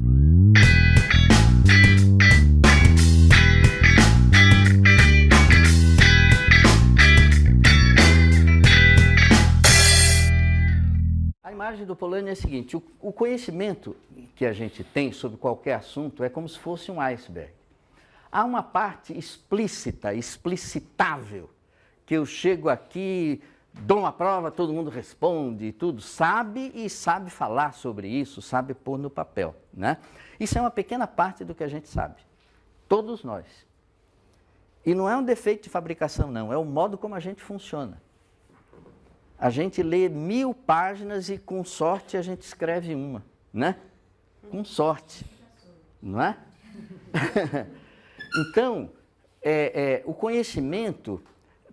A imagem do Polanyi é a seguinte: o conhecimento que a gente tem sobre qualquer assunto é como se fosse um iceberg. Há uma parte explícita, explicitável, que eu chego aqui, dou uma prova, todo mundo responde, tudo sabe e sabe falar sobre isso, sabe pôr no papel, né? Isso é uma pequena parte do que a gente sabe, todos nós. E não é um defeito de fabricação, não, é o modo como a gente funciona. A gente lê 1000 páginas e, com sorte, a gente escreve uma, né? Com sorte, não é? Então, o conhecimento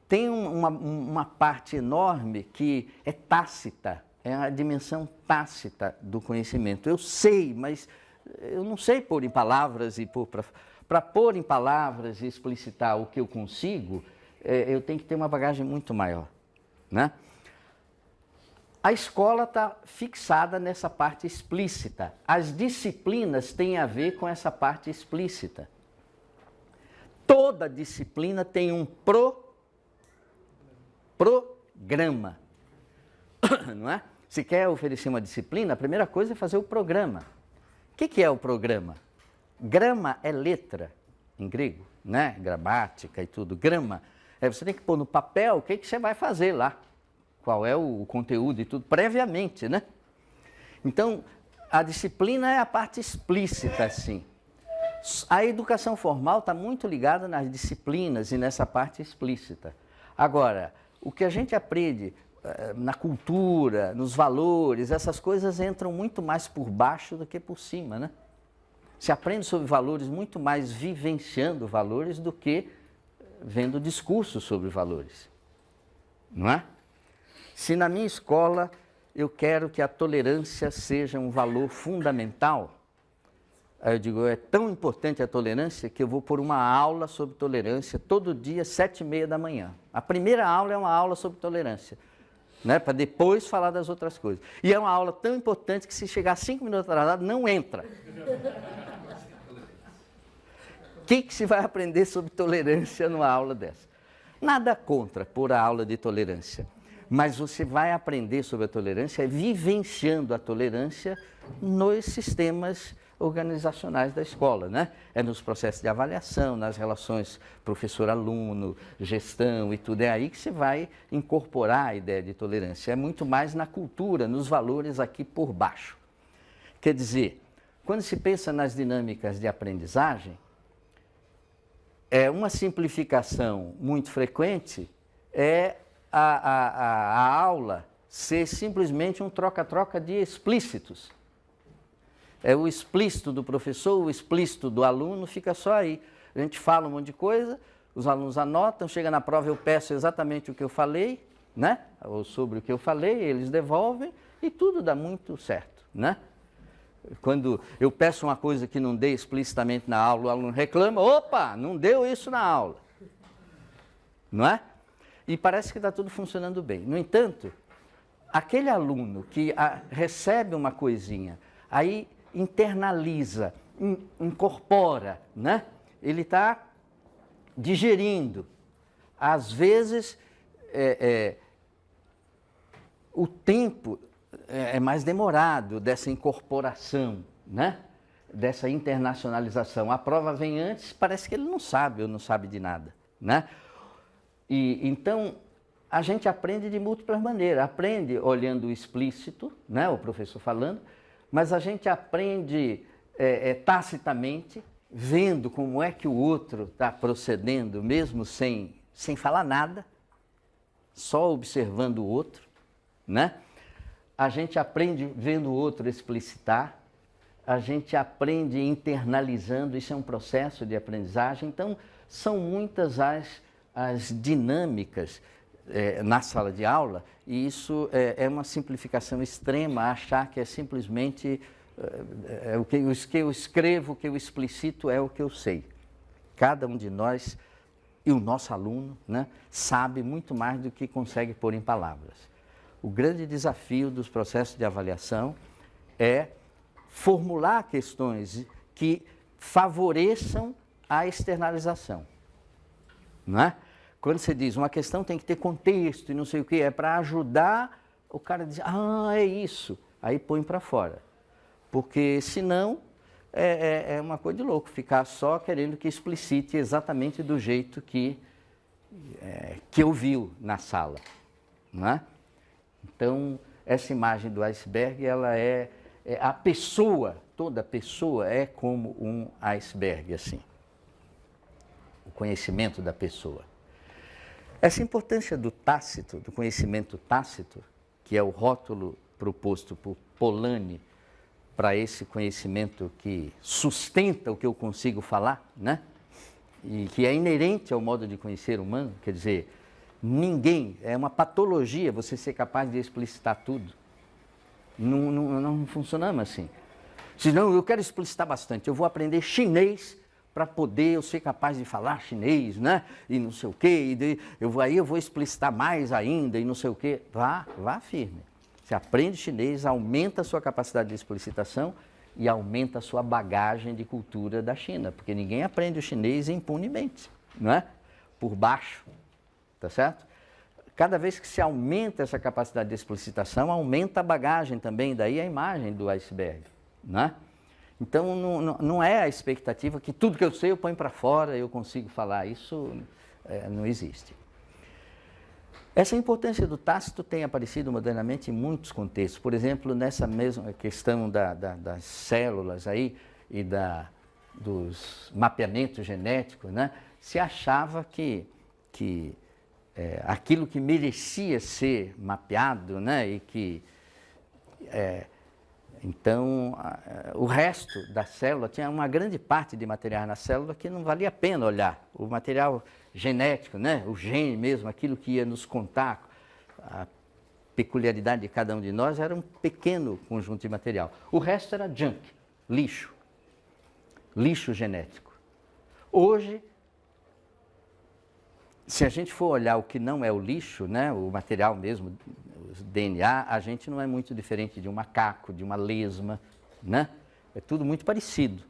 tem uma parte enorme que é tácita, é a dimensão tácita do conhecimento. Eu sei, mas eu não sei pôr em palavras e para pôr em palavras e explicitar o que eu consigo, eu tenho que ter uma bagagem muito maior, né? A escola está fixada nessa parte explícita. As disciplinas têm a ver com essa parte explícita. Toda disciplina tem um programa, não é? Se quer oferecer uma disciplina, a primeira coisa é fazer o programa. O que é o programa? Grama é letra, em grego, né? Gramática e tudo. Grama, você tem que pôr no papel o que você vai fazer lá. Qual é o conteúdo e tudo, previamente, né? Então, a disciplina é a parte explícita, assim. A educação formal está muito ligada nas disciplinas e nessa parte explícita. Agora, o que a gente aprende na cultura, nos valores, essas coisas entram muito mais por baixo do que por cima, né? Se aprende sobre valores muito mais vivenciando valores do que vendo discursos sobre valores, não é? Se na minha escola eu quero que a tolerância seja um valor fundamental, aí eu digo, é tão importante a tolerância que eu vou pôr uma aula sobre tolerância todo dia, 7h30 da manhã. A primeira aula é uma aula sobre tolerância, né, para depois falar das outras coisas. E é uma aula tão importante que se chegar 5 minutos atrasado, não entra. O que se vai aprender sobre tolerância numa aula dessa? Nada contra pôr a aula de tolerância. Mas você vai aprender sobre a tolerância vivenciando a tolerância nos sistemas organizacionais da escola, né? É nos processos de avaliação, nas relações professor-aluno, gestão e tudo. É aí que você vai incorporar a ideia de tolerância. É muito mais na cultura, nos valores aqui por baixo. Quer dizer, quando se pensa nas dinâmicas de aprendizagem, uma simplificação muito frequente é a aula ser simplesmente um troca-troca de explícitos. É o explícito do professor, o explícito do aluno, fica só aí. A gente fala um monte de coisa, os alunos anotam, chega na prova, eu peço exatamente o que eu falei, né? Ou sobre o que eu falei, eles devolvem e tudo dá muito certo, né? Quando eu peço uma coisa que não dei explicitamente na aula, o aluno reclama, opa, não deu isso na aula, não é? E parece que está tudo funcionando bem. No entanto, aquele aluno que recebe uma coisinha, aí internaliza, incorpora, né? Ele está digerindo. Às vezes, o tempo é mais demorado dessa incorporação, né? Dessa internacionalização. A prova vem antes, parece que ele não sabe ou não sabe de nada, né? Então, a gente aprende de múltiplas maneiras. Aprende olhando o explícito, né, o professor falando, mas a gente aprende tacitamente, vendo como é que o outro está procedendo, mesmo sem falar nada, só observando o outro, né? A gente aprende vendo o outro explicitar, a gente aprende internalizando, isso é um processo de aprendizagem. Então, são muitas as dinâmicas na sala de aula, e isso é uma simplificação extrema, achar que é simplesmente o que eu escrevo, o que eu explicito é o que eu sei. Cada um de nós, e o nosso aluno, né, sabe muito mais do que consegue pôr em palavras. O grande desafio dos processos de avaliação é formular questões que favoreçam a externalização. Não é? Quando você diz uma questão tem que ter contexto e não sei o que, é para ajudar o cara a dizer, é isso, aí põe para fora. Porque senão é uma coisa de louco, ficar só querendo que explicite exatamente do jeito que ouviu na sala. Não é? Então, essa imagem do iceberg, ela a pessoa, toda pessoa é como um iceberg, assim. O conhecimento da pessoa. Essa importância do tácito, do conhecimento tácito, que é o rótulo proposto por Polanyi para esse conhecimento que sustenta o que eu consigo falar, né? E que é inerente ao modo de conhecer humano, quer dizer, ninguém, é uma patologia você ser capaz de explicitar tudo. Não funcionamos assim. Senão eu quero explicitar bastante, eu vou aprender chinês para poder eu ser capaz de falar chinês, né? E não sei o quê, eu vou explicitar mais ainda e não sei o quê. Vá firme. Você aprende chinês, aumenta a sua capacidade de explicitação e aumenta a sua bagagem de cultura da China, porque ninguém aprende o chinês impunemente, não é? Por baixo, tá certo? Cada vez que se aumenta essa capacidade de explicitação, aumenta a bagagem também, daí a imagem do iceberg, não é? Então, não é a expectativa que tudo que eu sei eu ponho para fora, eu consigo falar. Isso não existe. Essa importância do tácito tem aparecido modernamente em muitos contextos. Por exemplo, nessa mesma questão das células aí e dos mapeamentos genéticos, né? Se achava que aquilo que merecia ser mapeado, né? E que... Então, o resto da célula, tinha uma grande parte de material na célula que não valia a pena olhar. O material genético, né? O gene mesmo, aquilo que ia nos contar, a peculiaridade de cada um de nós, era um pequeno conjunto de material. O resto era junk, lixo genético. Hoje, se a gente for olhar o que não é o lixo, né? O material mesmo, o DNA, a gente não é muito diferente de um macaco, de uma lesma, né? É tudo muito parecido.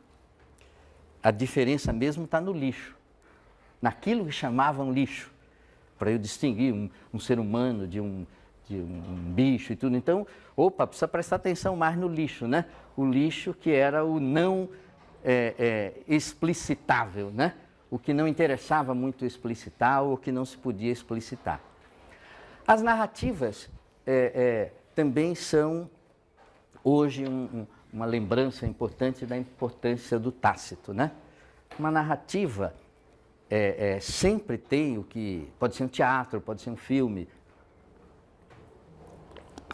A diferença mesmo está no lixo, naquilo que chamavam lixo, para eu distinguir um ser humano de um bicho e tudo. Então, precisa prestar atenção mais no lixo, né? O lixo que era o não explicitável, né? O que não interessava muito explicitar ou o que não se podia explicitar. As narrativas também são, hoje, uma lembrança importante da importância do tácito, né? Uma narrativa sempre tem o que... Pode ser um teatro, pode ser um filme.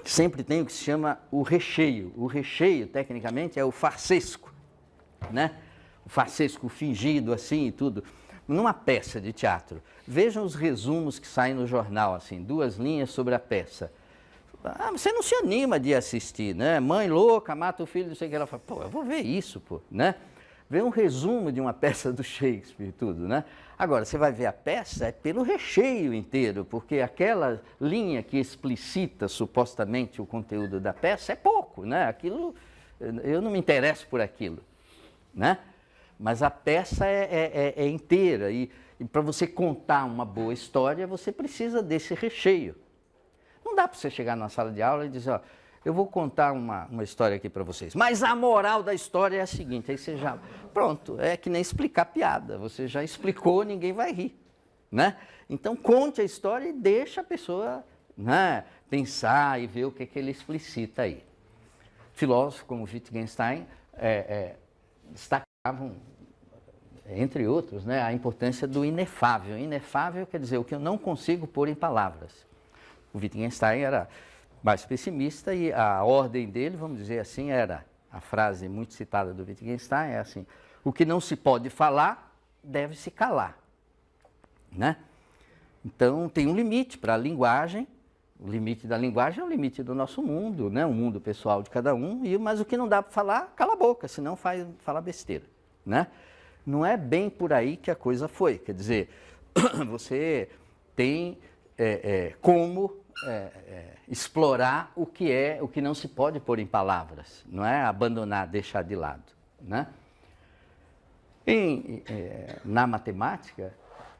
Sempre tem o que se chama o recheio. O recheio, tecnicamente, é o farsesco, né? O farsesco fingido, assim e tudo. Numa peça de teatro, vejam os resumos que saem no jornal, assim, 2 linhas sobre a peça. Você não se anima de assistir, né? Mãe louca, mata o filho, não sei o que. Ela fala, eu vou ver isso, né? Vê um resumo de uma peça do Shakespeare e tudo, né? Agora, você vai ver a peça, é pelo recheio inteiro, porque aquela linha que explicita supostamente o conteúdo da peça é pouco, né? Aquilo, eu não me interesso por aquilo, né? Mas a peça é inteira e para você contar uma boa história, você precisa desse recheio. Não dá para você chegar na sala de aula e dizer, eu vou contar uma história aqui para vocês, mas a moral da história é a seguinte, aí você já... Pronto, é que nem explicar piada, você já explicou, ninguém vai rir, né? Então conte a história e deixa a pessoa, né, pensar e ver o que ele explicita aí. Filósofos como Wittgenstein destacavam, entre outros, né, a importância do inefável. Inefável quer dizer o que eu não consigo pôr em palavras. O Wittgenstein era mais pessimista e a ordem dele, vamos dizer assim, era, a frase muito citada do Wittgenstein é assim, o que não se pode falar, deve se calar, né? Então, tem um limite para a linguagem, o limite da linguagem é o limite do nosso mundo, né? O mundo pessoal de cada um, mas o que não dá para falar, cala a boca, senão fala besteira, né? Não é bem por aí que a coisa foi, quer dizer, você tem como explorar o que não se pode pôr em palavras, não é abandonar, deixar de lado, né? Na matemática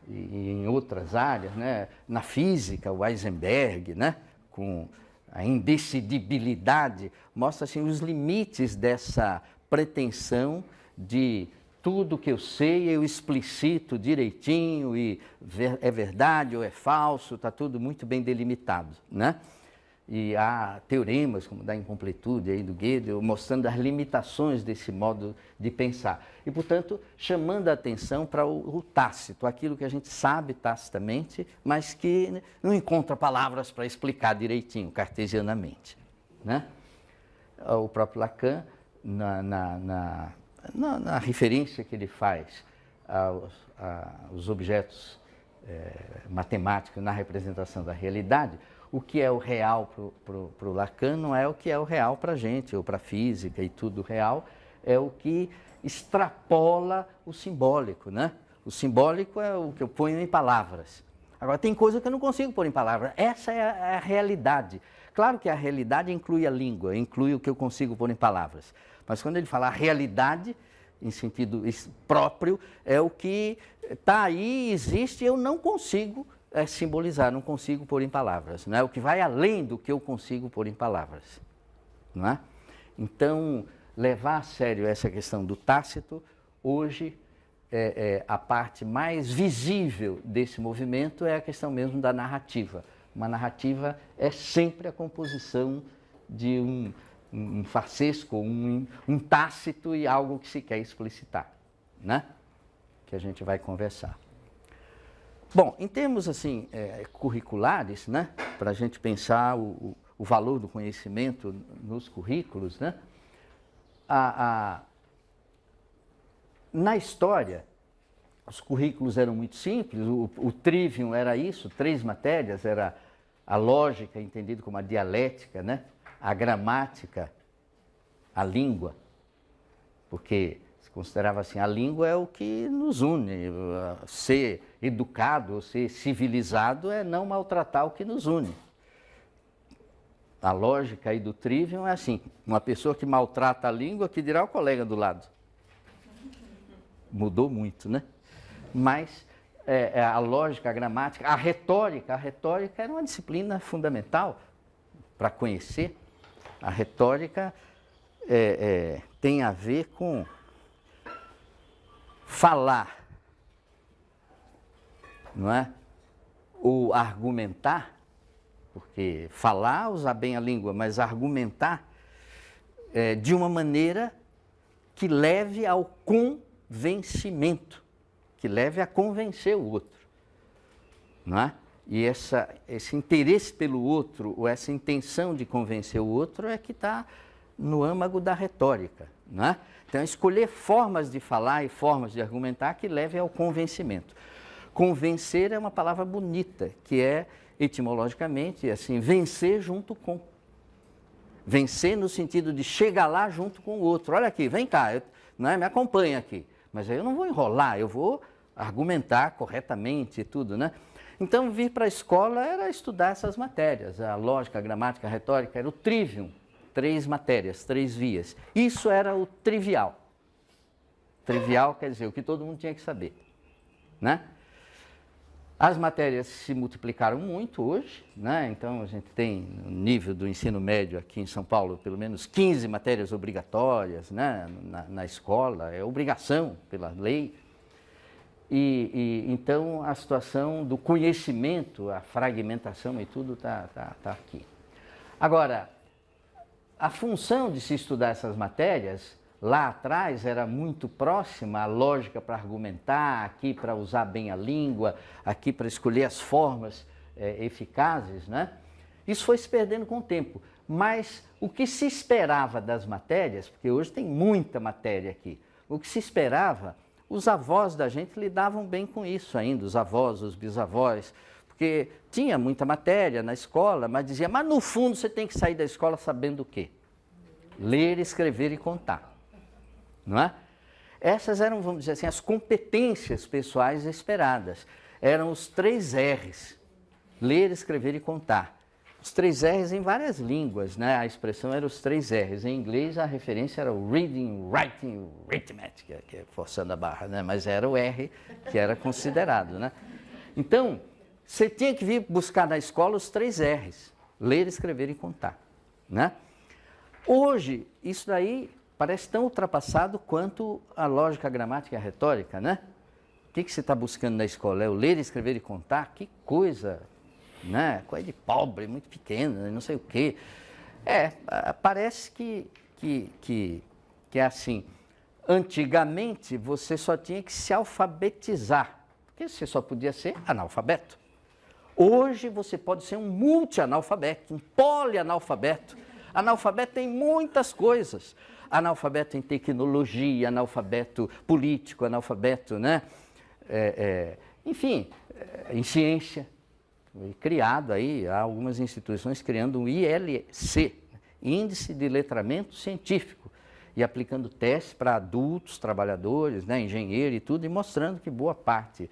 e em outras áreas, né? Na física, o Heisenberg, né? Com a indecidibilidade, mostra assim, os limites dessa pretensão de tudo que eu sei eu explicito direitinho e é verdade ou é falso, está tudo muito bem delimitado, né? E há teoremas, como da incompletude aí do Gödel, mostrando as limitações desse modo de pensar. E, portanto, chamando a atenção para o tácito, aquilo que a gente sabe tacitamente, mas que não encontra palavras para explicar direitinho, cartesianamente, né? O próprio Lacan, na referência que ele faz aos objetos matemáticos na representação da realidade, o que é o real para o Lacan não é o que é o real para a gente, ou para a física e tudo real, é o que extrapola o simbólico, né? O simbólico é o que eu ponho em palavras. Agora, tem coisa que eu não consigo pôr em palavras. Essa é a realidade. Claro que a realidade inclui a língua, inclui o que eu consigo pôr em palavras. Mas quando ele fala a realidade, em sentido próprio, é o que está aí, existe, e eu não consigo simbolizar, não consigo pôr em palavras. Não é o que vai além do que eu consigo pôr em palavras. Não é? Então, levar a sério essa questão do tácito, hoje, a parte mais visível desse movimento é a questão mesmo da narrativa. Uma narrativa é sempre a composição de um farsesco, um tácito e algo que se quer explicitar, né? Que a gente vai conversar. Bom, em termos assim, curriculares, né? Para a gente pensar o valor do conhecimento nos currículos, né? Na história, os currículos eram muito simples, o trivium era isso, 3 matérias, era a lógica, entendida como a dialética, né? A gramática, a língua, porque se considerava assim, a língua é o que nos une, ser educado, ou ser civilizado é não maltratar o que nos une. A lógica aí do trivium é assim, uma pessoa que maltrata a língua, que dirá o colega do lado. Mudou muito, né? Mas a lógica, a gramática, a retórica era uma disciplina fundamental para conhecer. A retórica tem a ver com falar, não é? Ou argumentar, porque falar, usar bem a língua, mas argumentar de uma maneira que leve ao convencimento, que leve a convencer o outro, não é? E esse interesse pelo outro, ou essa intenção de convencer o outro é que está no âmago da retórica, não é? Então, escolher formas de falar e formas de argumentar que levem ao convencimento. Convencer é uma palavra bonita, que é, etimologicamente, assim, vencer junto com. Vencer no sentido de chegar lá junto com o outro. Olha aqui, vem cá, me acompanha aqui. Mas aí eu não vou enrolar, eu vou argumentar corretamente e tudo, né? Então, vir para a escola era estudar essas matérias, a lógica, a gramática, a retórica, era o trivium, 3 matérias, 3 vias. Isso era o trivial. Trivial quer dizer o que todo mundo tinha que saber, né? As matérias se multiplicaram muito hoje, né? Então a gente tem, no nível do ensino médio aqui em São Paulo, pelo menos 15 matérias obrigatórias, né? na escola, é obrigação pela lei. Então a situação do conhecimento, a fragmentação e tudo está aqui. Agora, a função de se estudar essas matérias, lá atrás era muito próxima à lógica para argumentar, aqui para usar bem a língua, aqui para escolher as formas eficazes, né? Isso foi se perdendo com o tempo. Mas o que se esperava das matérias, porque hoje tem muita matéria aqui, o que se esperava, os avós da gente lidavam bem com isso ainda, os avós, os bisavós, porque tinha muita matéria na escola, mas dizia, mas no fundo você tem que sair da escola sabendo o quê? Ler, escrever e contar. Não é? Essas eram, vamos dizer assim, as competências pessoais esperadas. Eram os 3 R's, ler, escrever e contar. Os 3 R's em várias línguas, né? A expressão era os 3 R's. Em inglês, a referência era o reading, writing, arithmetic, que é forçando a barra, né? Mas era o R que era considerado, né? Então, você tinha que vir buscar na escola os 3 R's. Ler, escrever e contar, né? Hoje, isso daí parece tão ultrapassado quanto a lógica, a gramática e a retórica, né? O que você está buscando na escola? É o ler, escrever e contar? Que coisa, né? Coisa de pobre, muito pequena, não sei o quê. Parece que é assim. Antigamente, você só tinha que se alfabetizar, porque você só podia ser analfabeto. Hoje, você pode ser um multi-analfabeto, um polianalfabeto. Analfabeto em muitas coisas. Analfabeto em tecnologia, analfabeto político, analfabeto, né? Enfim, em ciência. Foi criado aí, há algumas instituições criando um ILC, Índice de Letramento Científico, e aplicando testes para adultos, trabalhadores, né, engenheiros e tudo, e mostrando que boa parte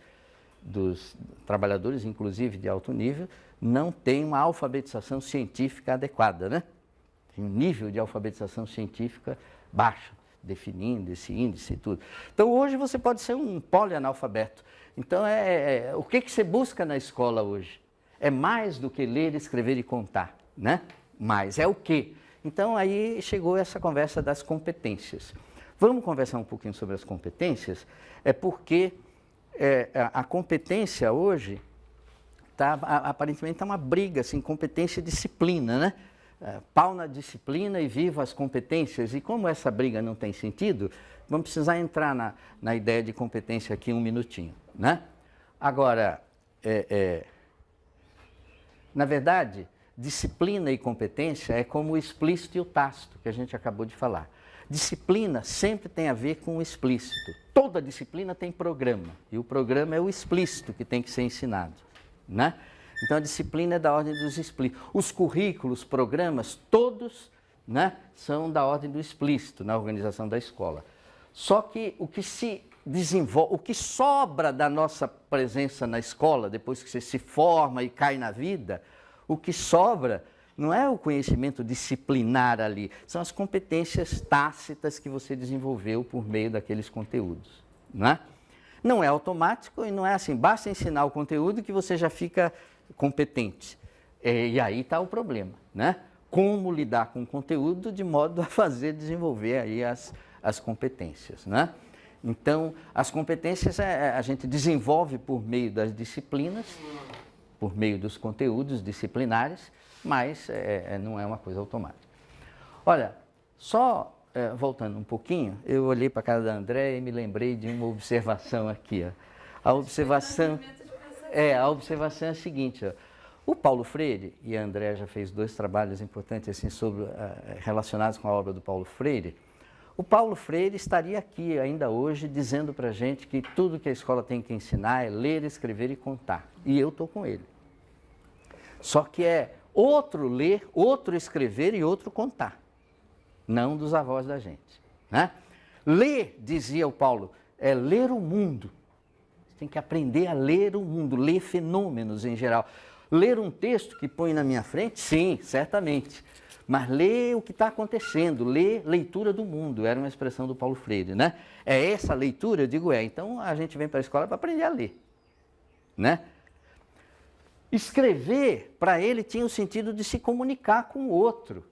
dos trabalhadores, inclusive de alto nível, não tem uma alfabetização científica adequada, né? Tem um nível de alfabetização científica baixo, definindo esse índice e tudo. Então, hoje você pode ser um polianalfabeto. Então, o que você busca na escola hoje? É mais do que ler, escrever e contar, né? Mas é o quê? Então, aí chegou essa conversa das competências. Vamos conversar um pouquinho sobre as competências? Porque a competência hoje aparentemente está uma briga, assim, competência e disciplina, né? Pau na disciplina e viva as competências. E como essa briga não tem sentido, vamos precisar entrar na ideia de competência aqui um minutinho, né? Agora, na verdade, disciplina e competência é como o explícito e o tácito, que a gente acabou de falar. Disciplina sempre tem a ver com o explícito. Toda disciplina tem programa, e o programa é o explícito que tem que ser ensinado, né? Então, a disciplina é da ordem dos explícitos. Os currículos, programas, todos, né, são da ordem do explícito na organização da escola. Só que o que se desenvolve, o que sobra da nossa presença na escola, depois que você se forma e cai na vida, o que sobra não é o conhecimento disciplinar ali, são as competências tácitas que você desenvolveu por meio daqueles conteúdos, né? Não é automático e não é assim, basta ensinar o conteúdo que você já fica competente. E aí está o problema, né? Como lidar com o conteúdo de modo a fazer desenvolver aí as competências, né? Então, as competências a gente desenvolve por meio das disciplinas, por meio dos conteúdos disciplinares, mas não é uma coisa automática. Olha, só voltando um pouquinho, eu olhei para a cara da Andréia e me lembrei de uma observação aqui. Ó. A observação é a seguinte, ó. O Paulo Freire, e a Andréia já fez 2 trabalhos importantes assim, relacionados com a obra do Paulo Freire. O Paulo Freire estaria aqui ainda hoje dizendo para a gente que tudo que a escola tem que ensinar é ler, escrever e contar. E eu estou com ele. Só que é outro ler, outro escrever e outro contar. Não dos avós da gente, né? Ler, dizia o Paulo, é ler o mundo. Você tem que aprender a ler o mundo, ler fenômenos em geral. Ler um texto que põe na minha frente, sim, certamente. Mas ler o que está acontecendo, ler leitura do mundo, era uma expressão do Paulo Freire, né? É essa leitura? Eu digo, então a gente vem para a escola para aprender a ler, né? Escrever, para ele, tinha o sentido de se comunicar com o outro.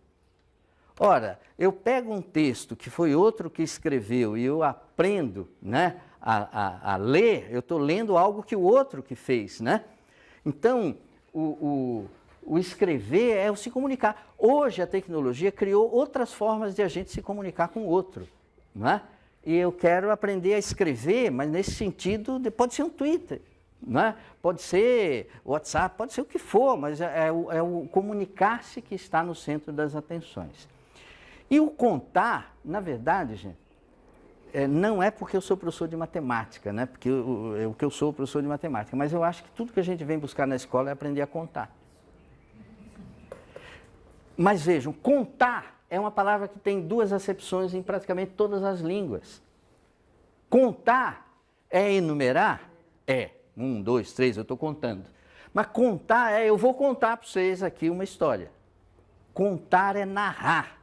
Ora, eu pego um texto que foi outro que escreveu e eu aprendo, né, a ler, eu estou lendo algo que o outro que fez, né? Então, o escrever é o se comunicar. Hoje a tecnologia criou outras formas de a gente se comunicar com o outro, não é? E eu quero aprender a escrever, mas nesse sentido, pode ser um Twitter, não é? Pode ser WhatsApp, pode ser o que for, mas é o comunicar-se que está no centro das atenções. E o contar, na verdade, gente, não é porque eu sou professor de matemática, né? Porque eu sou professor de matemática, mas eu acho que tudo que a gente vem buscar na escola é aprender a contar. Mas vejam, contar é uma palavra que tem 2 acepções em praticamente todas as línguas. Contar é enumerar? 1, 2, 3, eu estou contando. Mas contar eu vou contar para vocês aqui uma história. Contar é narrar.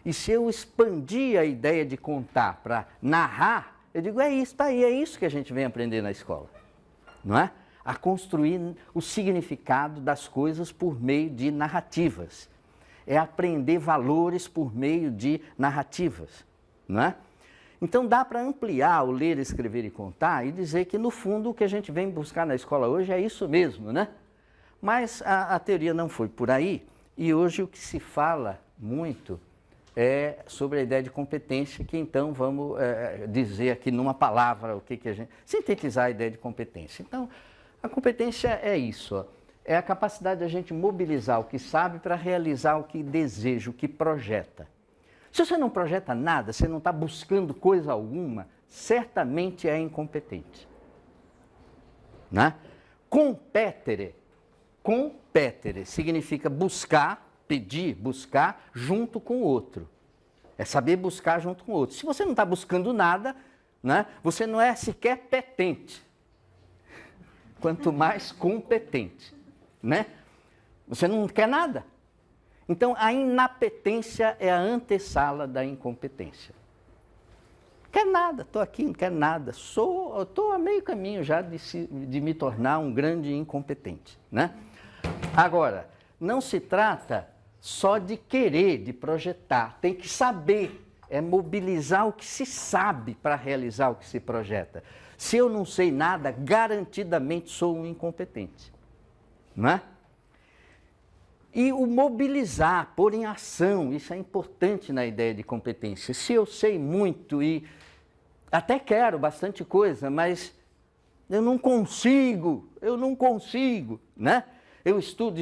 E se eu expandir a ideia de contar para narrar, eu digo, é isso, tá aí, é isso que a gente vem aprender na escola. Não é? A construir o significado das coisas por meio de narrativas. É aprender valores por meio de narrativas, não é? Então dá para ampliar o ler, escrever e contar e dizer que no fundo o que a gente vem buscar na escola hoje é isso mesmo, né? Mas a teoria não foi por aí e hoje o que se fala muito é sobre a ideia de competência, que então vamos dizer aqui numa palavra o que a gente... sintetizar a ideia de competência. Então, a competência é isso, ó, é a capacidade de a gente mobilizar o que sabe para realizar o que deseja, o que projeta. Se você não projeta nada, você não está buscando coisa alguma, certamente é incompetente. Né? Competere significa buscar, pedir, buscar junto com o outro. É saber buscar junto com o outro. Se você não está buscando nada, né, você não é sequer petente. Quanto mais competente. Né? Você não quer nada. Então, a inapetência é a antessala da incompetência. Não quer nada, estou aqui, não quero nada. Estou a meio caminho já de me tornar um grande incompetente. Né? Agora, não se trata só de querer, de projetar. Tem que saber, é mobilizar o que se sabe para realizar o que se projeta. Se eu não sei nada, garantidamente sou um incompetente. Não é? E o mobilizar, pôr em ação, isso é importante na ideia de competência. Se eu sei muito e até quero bastante coisa, mas eu não consigo, né? Eu estudo,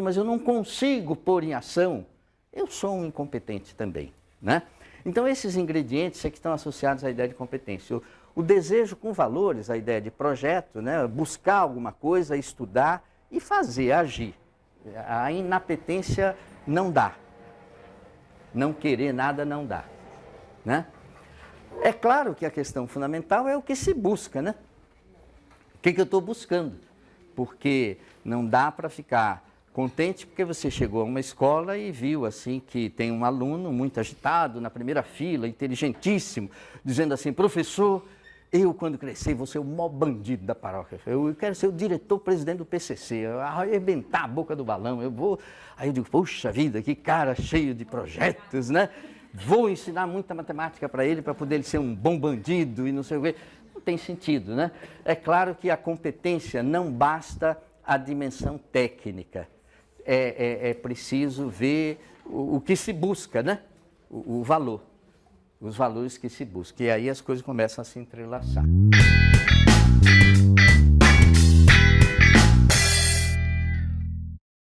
mas eu não consigo pôr em ação, eu sou um incompetente também, né? Então esses ingredientes é que estão associados à ideia de competência. O desejo com valores, a ideia de projeto, né? Buscar alguma coisa, estudar e fazer, agir. A inapetência não dá. Não querer nada não dá. Né? É claro que a questão fundamental é o que se busca, né? O que eu estou buscando? Porque não dá para ficar contente porque você chegou a uma escola e viu assim que tem um aluno muito agitado na primeira fila, inteligentíssimo, dizendo assim, professor, eu, quando crescer, vou ser o maior bandido da paróquia. Eu quero ser o diretor-presidente do PCC, eu arrebentar a boca do balão, eu vou... Aí eu digo, puxa vida, que cara cheio de projetos, né? Vou ensinar muita matemática para ele poder ele ser um bom bandido e não sei o quê. Não tem sentido, né? É claro que a competência não basta a dimensão técnica. É preciso ver o que se busca, né? O valor. Os valores que se buscam. E aí as coisas começam a se entrelaçar.